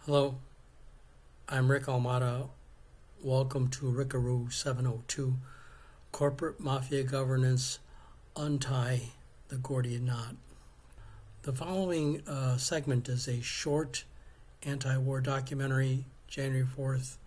Hello, I'm Rick Almada. Welcome to Rickaroo 702, Corporate Mafia Governance, Untie the Gordian Knot. The following segment is a short anti-war documentary. January 4th,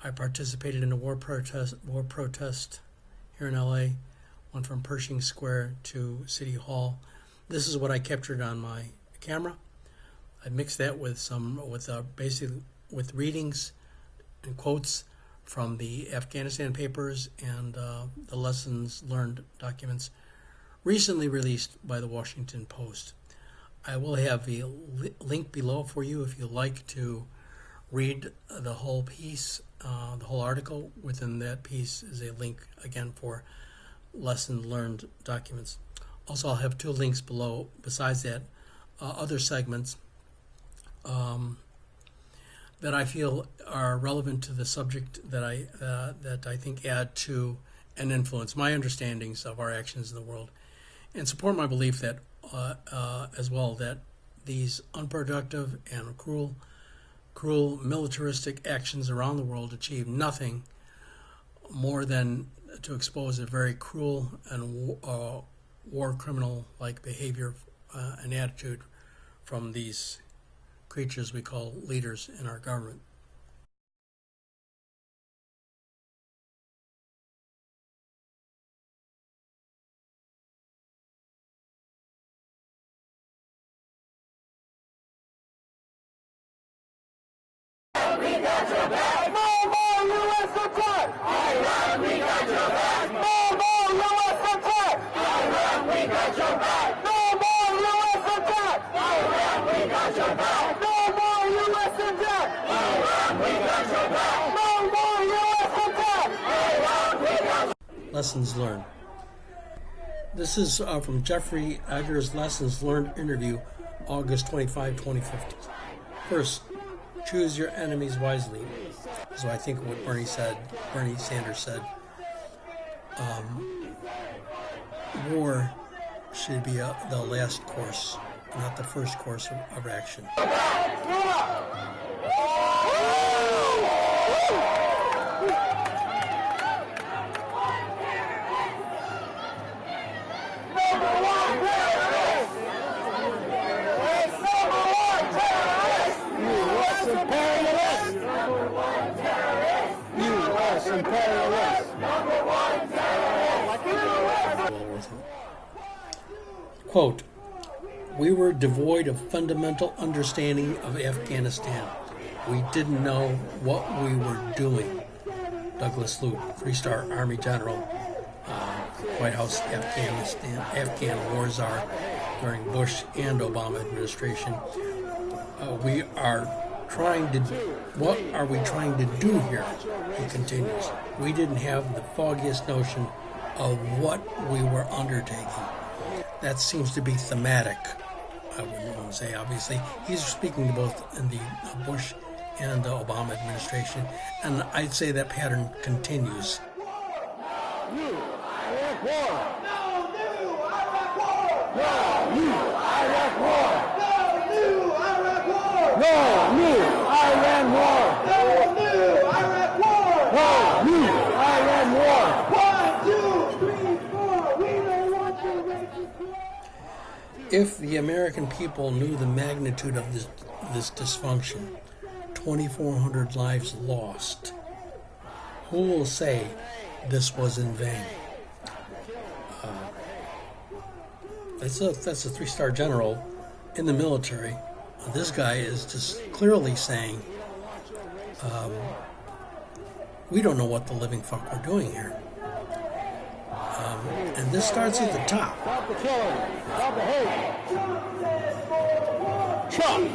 I participated in a war protest here in LA, went from Pershing Square to City Hall. This is what I captured on my camera. I mixed that with with readings and quotes from the Afghanistan Papers and the lessons learned documents recently released by the Washington Post. I will have a link below for you if you'd like to read the whole piece, the whole article. Within that piece is a link again for lesson learned documents. Also, I'll have two links below besides that, other segments that I feel are relevant to the subject that I think add to and influence my understandings of our actions in the world, and support my belief that as well that these unproductive and cruel militaristic actions around the world achieve nothing more than to expose a very cruel and war criminal-like behavior and attitude from these creatures we call leaders in our government. We got your back. No more U.S. attack. Iran, we got your back. No more U.S. attack. Iran, we got your back. No more U.S. attack. Iran, we got your back. No more U.S. attack. Iran, we got your back. No more U.S. attack. Iran, we got your... Lessons learned. This is from Jeffrey Egger's Lessons Learned interview, August 25, 2015. First, choose your enemies wisely. So I think what Bernie Sanders said. War should be the last course, not the first course of action. Quote, "We were devoid of fundamental understanding of Afghanistan. We didn't know what we were doing." Douglas Lute, 3-star Army General, White House Afghan war czar during Bush and Obama administration. What are we trying to do here? He continues. We didn't have the foggiest notion of what we were undertaking. That seems to be thematic. I wouldn't want to say, obviously. He's speaking to both in the Bush and the Obama administration, and I'd say that pattern continues. New Iraq war. No new Iraq war. No new Iraq war. No new Iraq war. No new Iran war. No new Iraq war. No new Iran war. 1, 2, 3, 4. We don't want your racist war. If the American people knew the magnitude of this dysfunction, 2,400 lives lost, who will say this was in vain? That's a 3-star general in the military. This guy is just clearly saying, we don't know what the living fuck we're doing here. And this starts at the top. Stop the killing. Stop the hate. Trump.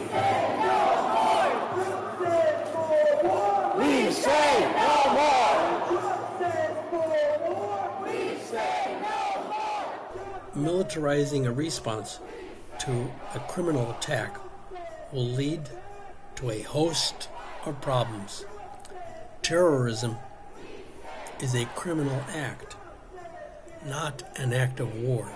We say no more. We say no more. Militarizing a response to a criminal attack will lead to a host of problems. Terrorism is a criminal act, not an act of war.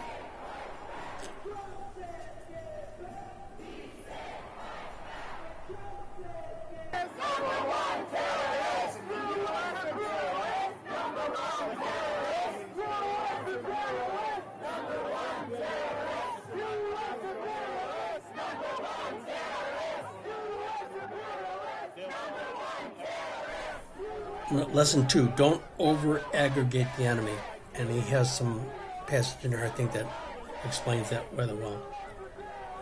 Lesson 2, don't over-aggregate the enemy. And he has some passage in there, I think, that explains that rather well.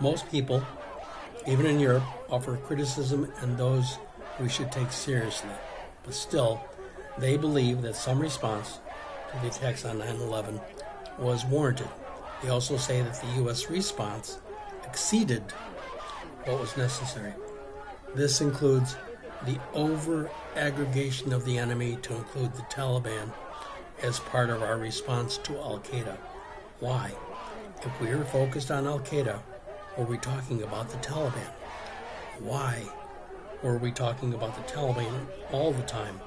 Most people, even in Europe, offer criticism and those we should take seriously. But still, they believe that some response to the attacks on 9/11 was warranted. They also say that the U.S. response exceeded what was necessary. This includes the over-aggregation of the enemy to include the Taliban as part of our response to Al-Qaeda. Why? If we are focused on Al-Qaeda, were we talking about the Taliban? Why were we talking about the Taliban all the time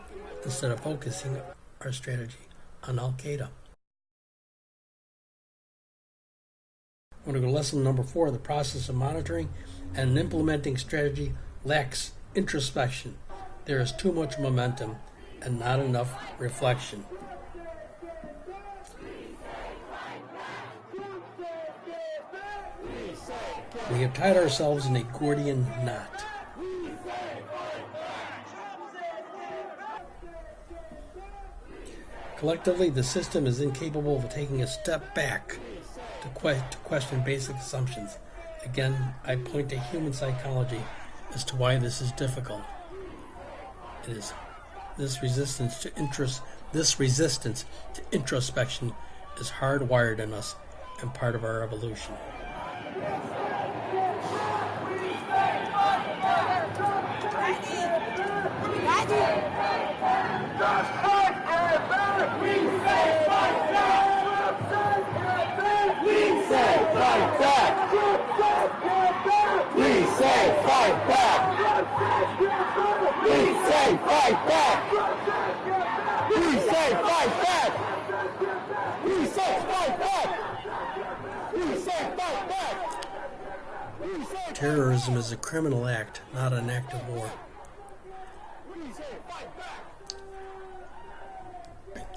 instead of focusing our strategy on Al-Qaeda? We're going to go to lesson number 4. The process of monitoring and implementing strategy lacks introspection. There is too much momentum and not enough reflection. We have tied ourselves in a Gordian knot. Collectively, the system is incapable of taking a step back to question basic assumptions. Again, I point to human psychology as to why this is difficult. It is this resistance to introspection is hardwired in us and part of our evolution. Terrorism is a criminal act, not an act of war.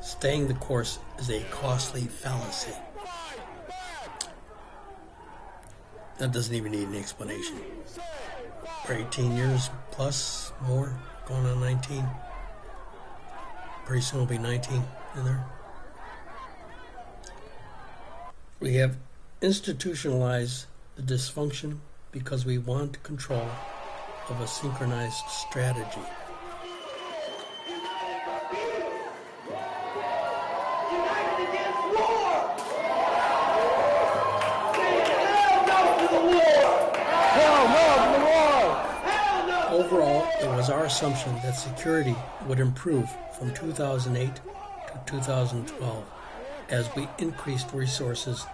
Staying the course is a costly fallacy. That doesn't even need an explanation. For 18 years plus, more, going on 19. Pretty soon will be 19 in there. We have institutionalized the dysfunction because we want control of a synchronized strategy. Overall, it was our assumption that security would improve from 2008 to 2012 as we increased resources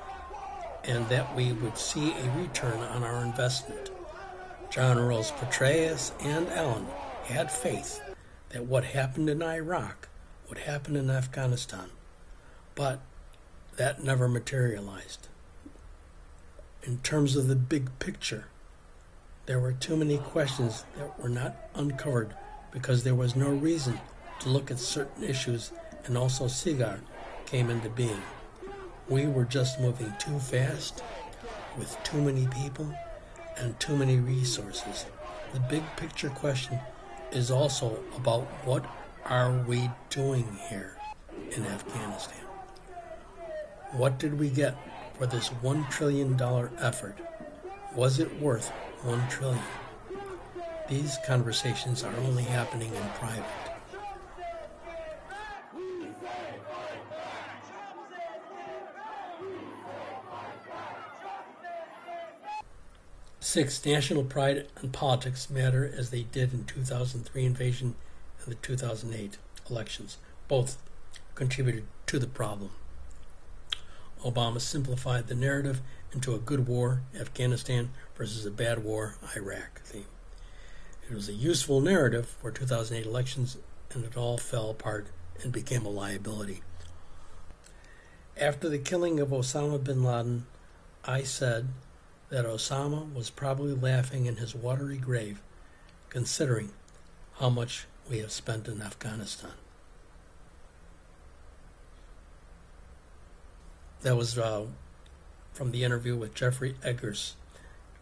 and that we would see a return on our investment. Generals Petraeus and Allen had faith that what happened in Iraq would happen in Afghanistan, but that never materialized. In terms of the big picture, there were too many questions that were not uncovered because there was no reason to look at certain issues, and also SIGAR came into being. We were just moving too fast, with too many people, and too many resources. The big picture question is also about what are we doing here in Afghanistan? What did we get for this $1 trillion effort? Was it worth $1 trillion? These conversations are only happening in private. 6. National pride and politics matter as they did in 2003 invasion and the 2008 elections. Both contributed to the problem. Obama simplified the narrative into a good war, Afghanistan, versus a bad war, Iraq theme. It was a useful narrative for 2008 elections, and it all fell apart and became a liability. After the killing of Osama bin Laden, I said that Osama was probably laughing in his watery grave, considering how much we have spent in Afghanistan. That was from the interview with Jeffrey Eggers,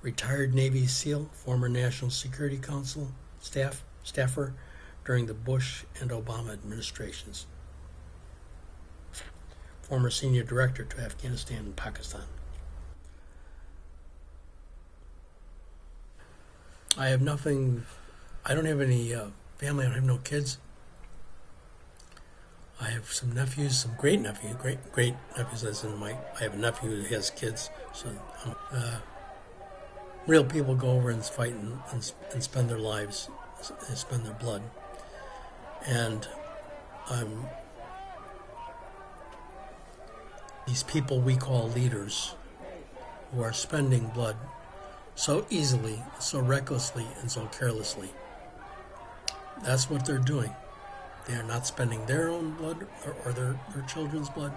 retired Navy SEAL, former National Security Council staffer, during the Bush and Obama administrations. Former senior director to Afghanistan and Pakistan. I have nothing, I don't have any family, I don't have no kids. I have some nephews, some great nephews, great nephews. As in I have a nephew who has kids. So real people go over and fight and spend their lives, and spend their blood. And these people we call leaders, who are spending blood so easily, so recklessly, and so carelessly. That's what they're doing. They are not spending their own blood or their children's blood.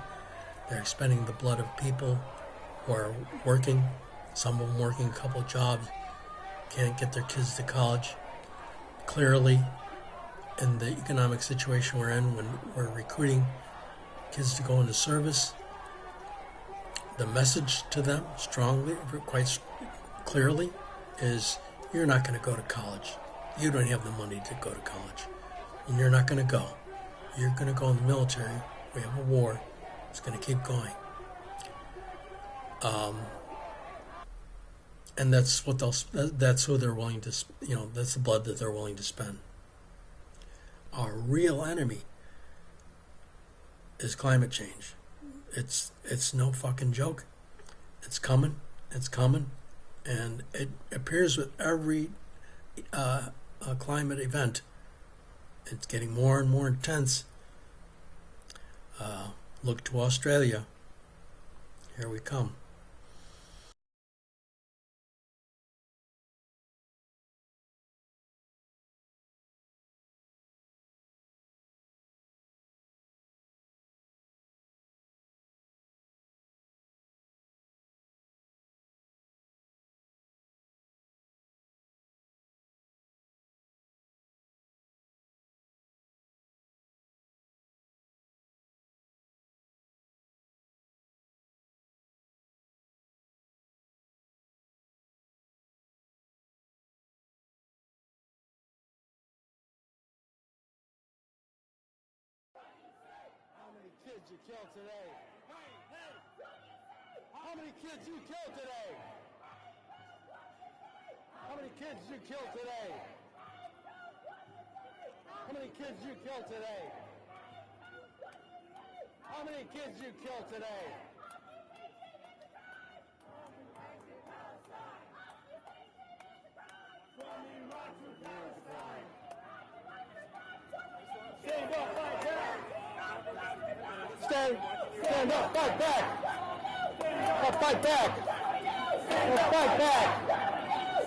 They're spending the blood of people who are working, some of them working a couple of jobs, can't get their kids to college. Clearly, in the economic situation we're in, when we're recruiting kids to go into service, the message to them strongly, quite clearly, is you're not going to go to college. You don't have the money to go to college. And you're not going to go. You're going to go in the military. We have a war. It's going to keep going. And that's what that's who they're willing to, that's the blood that they're willing to spend. Our real enemy is climate change. It's no fucking joke. It's coming. It's coming. And it appears with every climate event, it's getting more and more intense. Look to Australia. Here we come. Kids you killed today? How many kids you killed today? How many kids you killed today? How many kids you killed today? How many kids you killed today? Stand up, fight back! Stand up, fight back! Fight back! Fight back!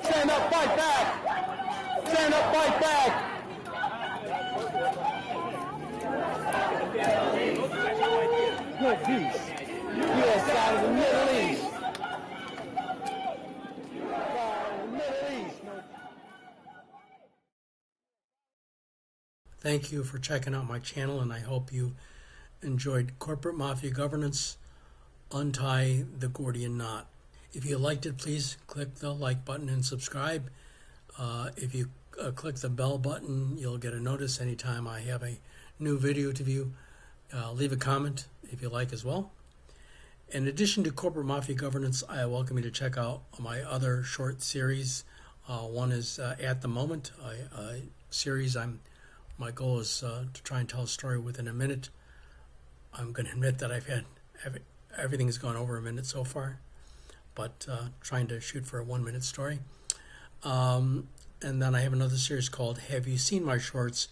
Stand up, fight back! Stand up, fight back! Good peace. U.S. side of the Middle East. Middle East. Thank you for checking out my channel, and I hope you enjoyed Corporate Mafia Governance, Untie the Gordian Knot. If you liked it, please click the like button and subscribe. If you click the bell button, you'll get a notice anytime I have a new video to view. Leave a comment if you like as well. In addition to Corporate Mafia Governance, I welcome you to check out my other short series. One is At the Moment, a series. My goal is to try and tell a story within a minute. I'm going to admit that everything's gone over a minute so far, but trying to shoot for a 1 minute story. And then I have another series called Have You Seen My Shorts,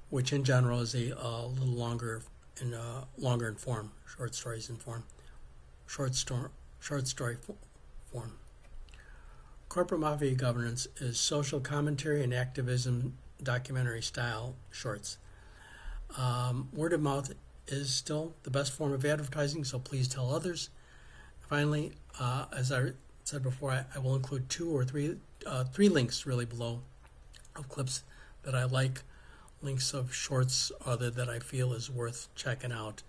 which in general is a little longer in form, short story form. Corporate Mafia Governance is social commentary and activism documentary style shorts. Word of mouth is still the best form of advertising, so please tell others. Finally, as I said before, I will include three links really below of clips that I like, links of shorts other that I feel is worth checking out.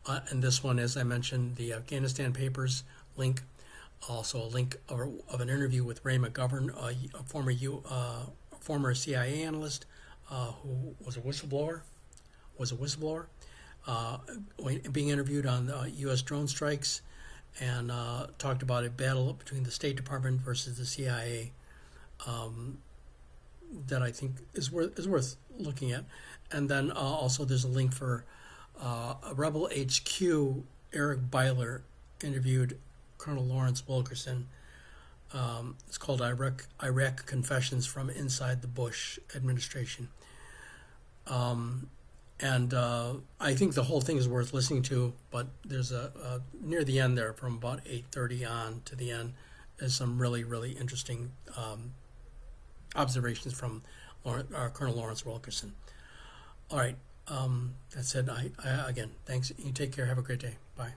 And this one, as I mentioned, the Afghanistan Papers link, also a link of an interview with McGovern, a former CIA analyst, who was a whistleblower, being interviewed on U.S. drone strikes, and talked about a battle between the State Department versus the CIA that I think is worth looking at. And then also there's a link for a Rebel HQ. Eric Byler interviewed Colonel Lawrence Wilkerson. It's called Iraq Confessions from Inside the Bush Administration. And I think the whole thing is worth listening to, but there's a near the end there, from about 8:30 on to the end, is some really, really interesting observations from Colonel Lawrence Wilkerson. All right, that said, I again, thanks. You take care. Have a great day. Bye.